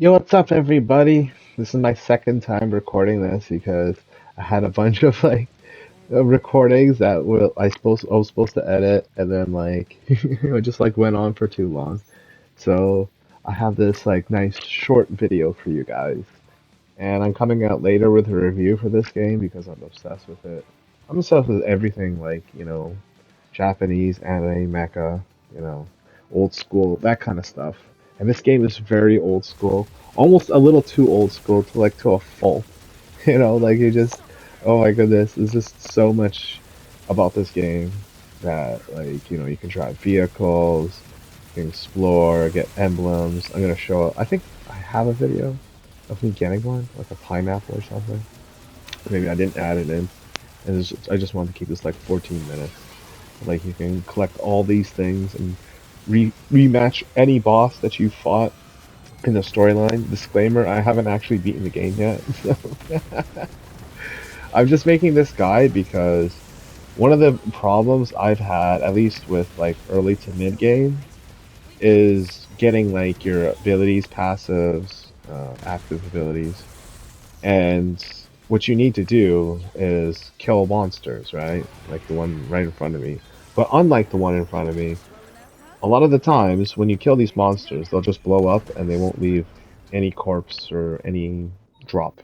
Yo, what's up, everybody? This is my second time recording this because I had a bunch of recordings that I was supposed to edit, and then it just went on for too long. So I have this nice short video for you guys, and I'm coming out later with a review for this game because I'm obsessed with it. I'm obsessed with everything Japanese anime, mecha, you know, old school, that kind of stuff. And this game is very old school, almost a little too old school to a fault. You just, oh my goodness, there's just so much about this game that you can drive vehicles, you can explore, get emblems. I'm gonna show. I think I have a video of me getting one, like a pineapple or something. Maybe I didn't add it in, and I just wanted to keep this like 14 minutes. Like you can collect all these things and rematch any boss that you fought in the storyline. Disclaimer: I haven't actually beaten the game yet, so I'm just making this guide because one of the problems I've had, at least with early to mid game, is getting your abilities, passives, active abilities, and what you need to do is kill monsters, right? Like the one right in front of me. But unlike the one in front of me, a lot of the times when you kill these monsters, they'll just blow up and they won't leave any corpse or any drop.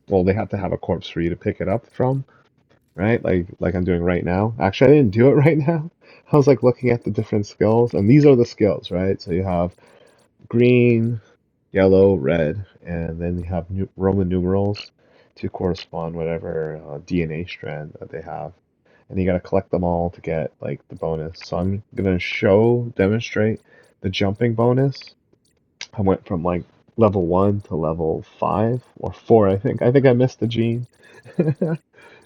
Well, they have to have a corpse for you to pick it up from, right? Like I'm doing right now. Actually, I didn't do it right now. I was looking at the different skills, and these are the skills, right? So you have green, yellow, red, and then you have Roman numerals to correspond whatever DNA strand that they have. And you got to collect them all to get the bonus. So I'm gonna demonstrate the jumping bonus. I went from level 1 to level 5 or 4, I think. I think I missed the gene.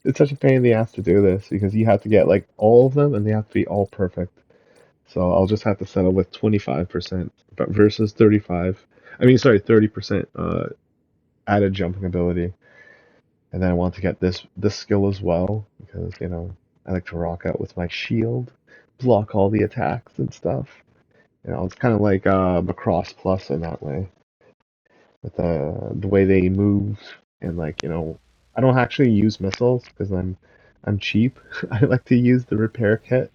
It's such a pain in the ass to do this because you have to get all of them and they have to be all perfect. So I'll just have to settle with 25% but versus 35. I mean, sorry, 30% added jumping ability. And then I want to get this skill as well because, I like to rock out with my shield, block all the attacks and stuff. It's kind of like Macross Plus in that way with the way they move and I don't actually use missiles because I'm cheap. I like to use the repair kit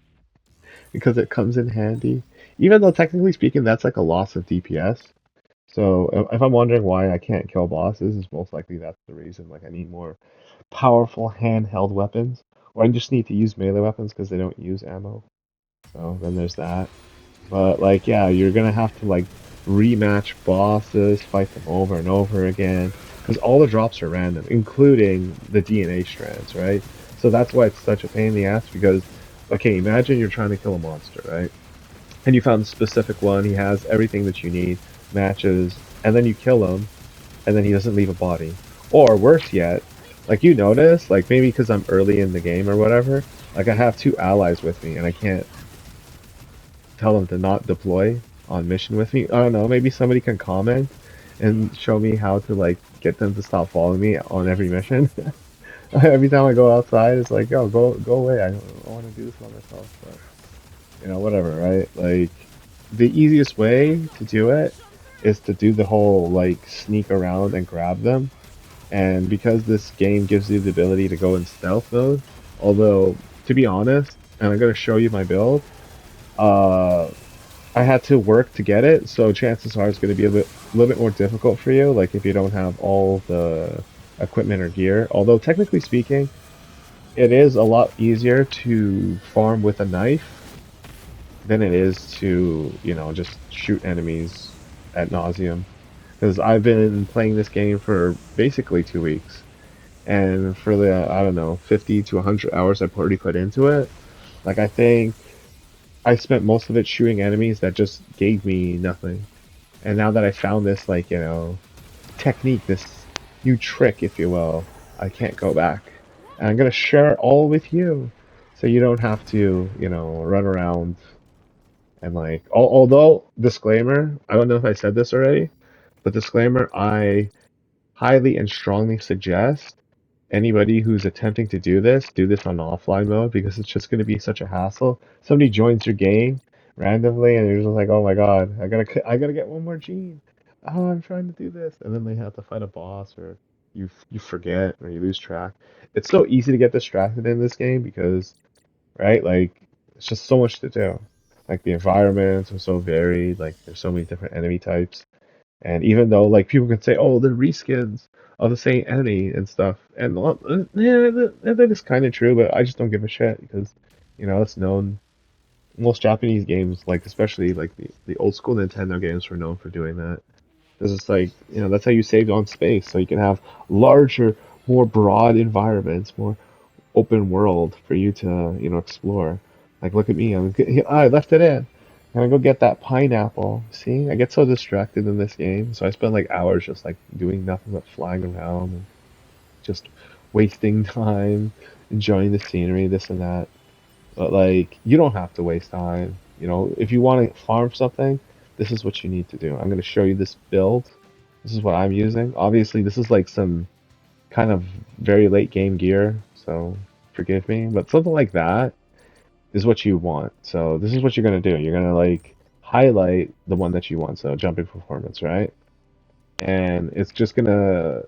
because it comes in handy. Even though technically speaking, that's like a loss of DPS. So if I'm wondering why I can't kill bosses, is most likely that's the reason. Like I need more powerful handheld weapons, or I just need to use melee weapons because they don't use ammo. So then there's that. But yeah, you're gonna have to rematch bosses, fight them over and over again, because all the drops are random, including the DNA strands, right? So that's why it's such a pain in the ass because, okay, imagine you're trying to kill a monster, right? And you found a specific one, he has everything that you need, matches, and then you kill him, and then he doesn't leave a body. Or worse yet, you notice, maybe because I'm early in the game or whatever, I have two allies with me, and I can't tell them to not deploy on mission with me. I don't know, maybe somebody can comment and show me how to get them to stop following me on every mission. Every time I go outside, it's like, yo, go away. I want to do this by myself. But whatever, right? The easiest way to do it is to do the whole sneak around and grab them. And because this game gives you the ability to go in stealth mode, although to be honest, and I'm gonna show you my build, uh, I had to work to get it, so chances are it's gonna be a little bit more difficult for you. Like if you don't have all the equipment or gear. Although technically speaking, it is a lot easier to farm with a knife than it is to, just shoot enemies at nauseum. Because I've been playing this game for basically 2 weeks, and for the, I don't know, 50 to 100 hours I've already put into it, I think I spent most of it shooting enemies that just gave me nothing. And now that I found this, technique, this new trick, if you will, I can't go back. And I'm gonna share it all with you, so you don't have to, run around and although, disclaimer, I don't know if I said this already, but disclaimer, I highly and strongly suggest anybody who's attempting to do this on offline mode because it's just going to be such a hassle. Somebody joins your game randomly and you're just like, oh my god, I gotta get one more gene. oh, I'm trying to do this, and then they have to fight a boss, or you forget, or you lose track. It's so easy to get distracted in this game because, right, like it's just so much to do. Like the environments are so varied, like there's so many different enemy types, and even though like people can say, oh, they're reskins of the same enemy and stuff, and yeah, that is kind of true, but I just don't give a shit because, it's known. Most Japanese games, like especially like the old school Nintendo games, were known for doing that. Because it's like, that's how you save on space, so you can have larger, more broad environments, more open world for you to, explore. Like, look at me, I left it in. I'm gonna go get that pineapple. See, I get so distracted in this game, so I spend like hours just like doing nothing but flying around and just wasting time, enjoying the scenery, this and that. But like, you don't have to waste time. If you want to farm something, this is what you need to do. I'm going to show you this build. This is what I'm using. Obviously, this is like some kind of very late game gear, so forgive me. But something like that is what you want. So this is what you're going to do. You're going to like highlight the one that you want. So jumping performance, right? And it's just going to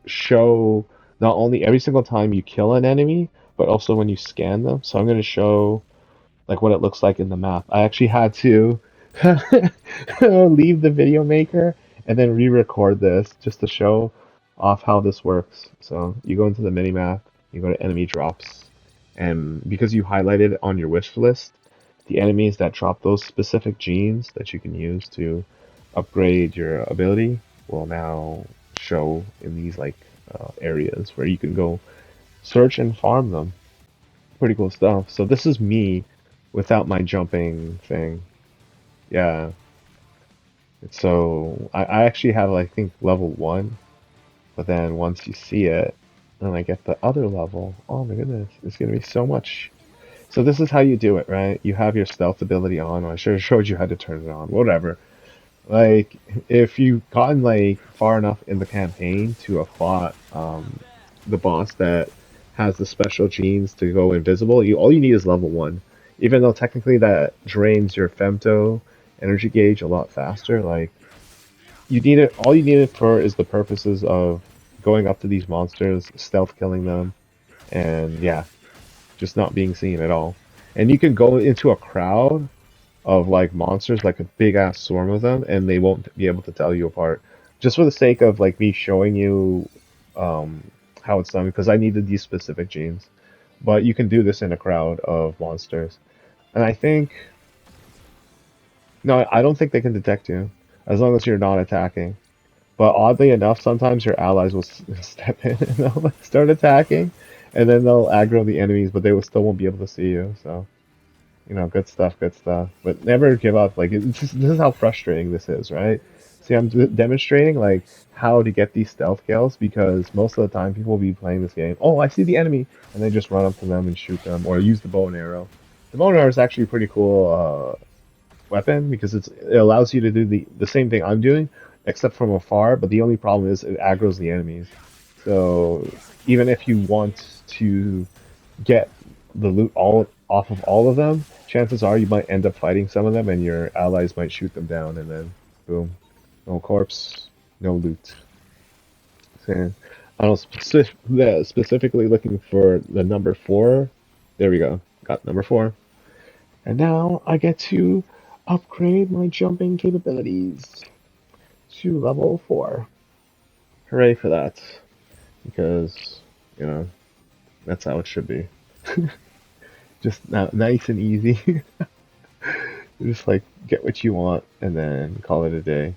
show not only every single time you kill an enemy, but also when you scan them. So I'm going to show like what it looks like in the map. I actually had to leave the video maker and then re-record this just to show off how this works. So you go into the mini map, you go to enemy drops, and because you highlighted it on your wish list, the enemies that drop those specific genes that you can use to upgrade your ability will now show in these like areas where you can go search and farm them. Pretty cool stuff. So this is me without my jumping thing. Yeah. So I actually have, I think, level one, but then once you see it, and I get the other level, oh my goodness, it's gonna be so much. So this is how you do it, right? You have your stealth ability on. I should have showed you how to turn it on. Whatever. Like, if you've gotten like far enough in the campaign to have fought the boss that has the special genes to go invisible, you all you need is level one. Even though technically that drains your femto energy gauge a lot faster, like you need it. All you need it for is the purposes of going up to these monsters, stealth killing them, and yeah, just not being seen at all. And you can go into a crowd of like monsters, like a big ass swarm of them, and they won't be able to tell you apart. Just for the sake of like me showing you um, how it's done, because I needed these specific genes. But you can do this in a crowd of monsters, and I think no, I don't think they can detect you as long as you're not attacking. But oddly enough, sometimes your allies will step in and they'll like, start attacking, and then they'll aggro the enemies, but they will still won't be able to see you. So good stuff, good stuff. But never give up. Like this is how frustrating this is, right? See, I'm demonstrating like how to get these stealth kills because most of the time people will be playing this game. Oh, I see the enemy, and they just run up to them and shoot them, or use the bow and arrow. The bow and arrow is actually a pretty cool weapon because it allows you to do the same thing I'm doing, except from afar. But the only problem is it aggroes the enemies. So even if you want to get the loot all off of all of them, chances are you might end up fighting some of them, and your allies might shoot them down, and then boom, no corpse, no loot. So, I don't specifically looking for the number four. There we go. Got number four. And now I get to upgrade my jumping capabilities to level four. Hooray for that. Because, you know, that's how it should be. Just nice and easy. Just like get what you want and then call it a day.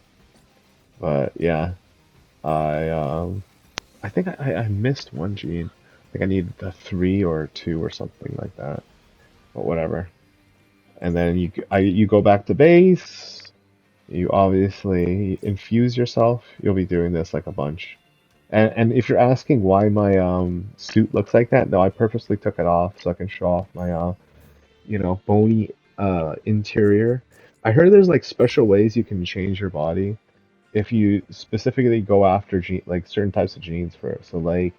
But yeah, I think I missed one gene. I think I needed a three or a two or something like that. But whatever. And then you go back to base. You obviously infuse yourself. You'll be doing this like a bunch. And if you're asking why my suit looks like that, no, I purposely took it off so I can show off my bony interior. I heard there's like special ways you can change your body if you specifically go after like certain types of genes first. So like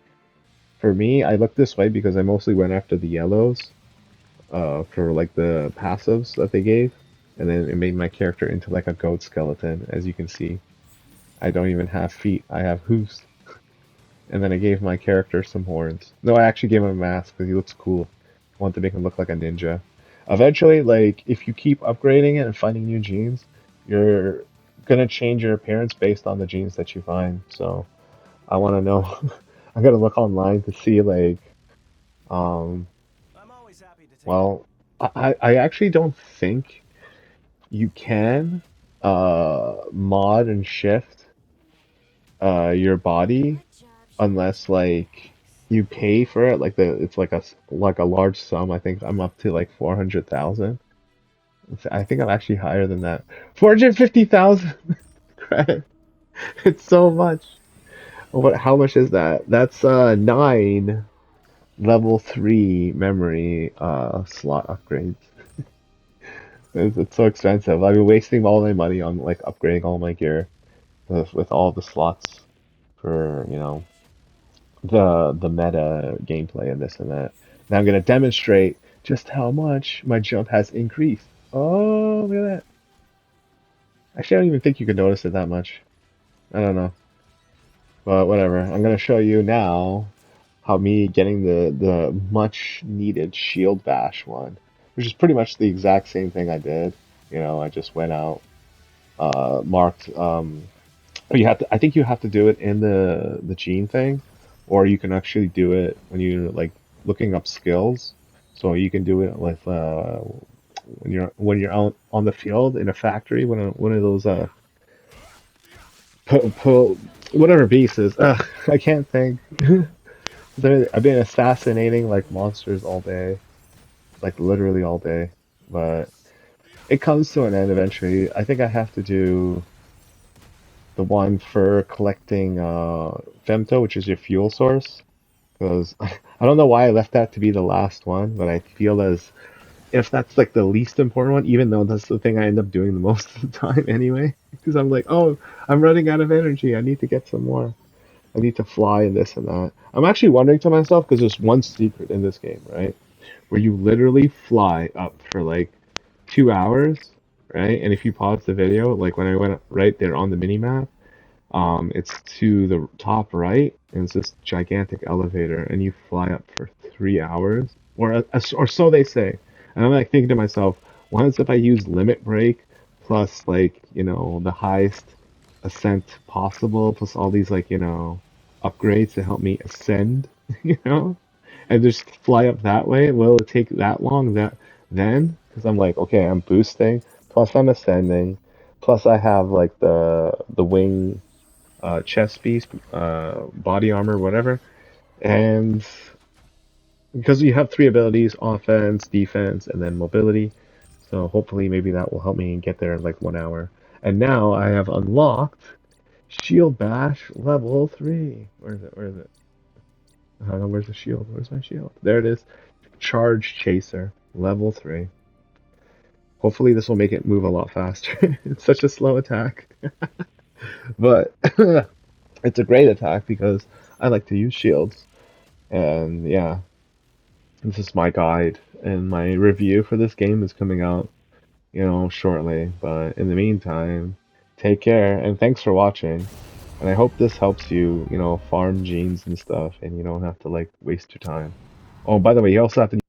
for me, I look this way because I mostly went after the yellows for like the passives that they gave, and then it made my character into like a goat skeleton, as you can see. I don't even have feet. I have hooves. And then I gave my character some horns. No, I actually gave him a mask because he looks cool. I want to make him look like a ninja. Eventually, like, if you keep upgrading it and finding new genes, you're gonna change your appearance based on the genes that you find. So I want to know. I gotta look online to see, like, um, I'm always happy to take a. well, I actually don't think you can mod and shift your body unless like you pay for it. Like it's like like a large sum. I think I'm up to like 400,000. I think I'm actually higher than that. 450,000 credit. It's so much. What? How much is that? That's nine level 3 memory slot upgrades. It's so expensive. I've been wasting all my money on like upgrading all my gear with all the slots for, the meta gameplay and this and that. Now I'm gonna demonstrate just how much my jump has increased. Oh, look at that. Actually, I don't even think you could notice it that much. I don't know. But whatever. I'm gonna show you now how me getting the much needed shield bash one, which is pretty much the exact same thing I did. I just went out, marked you have to. I think you have to do it in the gene thing, or you can actually do it when you're like looking up skills. So you can do it with when you're out on the field in a factory, one of those whatever beast is. I can't think. I've been assassinating like monsters all day, like literally all day. But it comes to an end eventually. I think I have to do the one for collecting femto, which is your fuel source. Because I don't know why I left that to be the last one, but I feel as if that's like the least important one, even though that's the thing I end up doing the most of the time anyway. Because I'm like, oh, I'm running out of energy. I need to get some more. I need to fly and this and that. I'm actually wondering to myself because there's one secret in this game, right? Where you literally fly up for like 2 hours, right? And if you pause the video, like when I went right there on the mini map, it's to the top right, and it's this gigantic elevator, and you fly up for 3 hours, or so they say. And I'm like thinking to myself, what if I use limit break plus like the highest ascent possible, plus all these like upgrades to help me ascend, you know, and just fly up that way? Will it take that long? That then? Because I'm like, okay, I'm boosting, plus I'm ascending, plus I have like the wing chest piece, body armor, whatever. And because you have three abilities, offense, defense, and then mobility. So hopefully maybe that will help me get there in like 1 hour. And now I have unlocked Shield Bash level 3. Where is it? Where is it? I don't know, where's the shield? Where's my shield? There it is. Charge Chaser, level 3. Hopefully this will make it move a lot faster. It's such a slow attack. But it's a great attack because I like to use shields. And yeah, this is my guide, and my review for this game is coming out, shortly. But in the meantime, take care, and thanks for watching. And I hope this helps you, farm genes and stuff, and you don't have to like waste your time. Oh, by the way, you also have to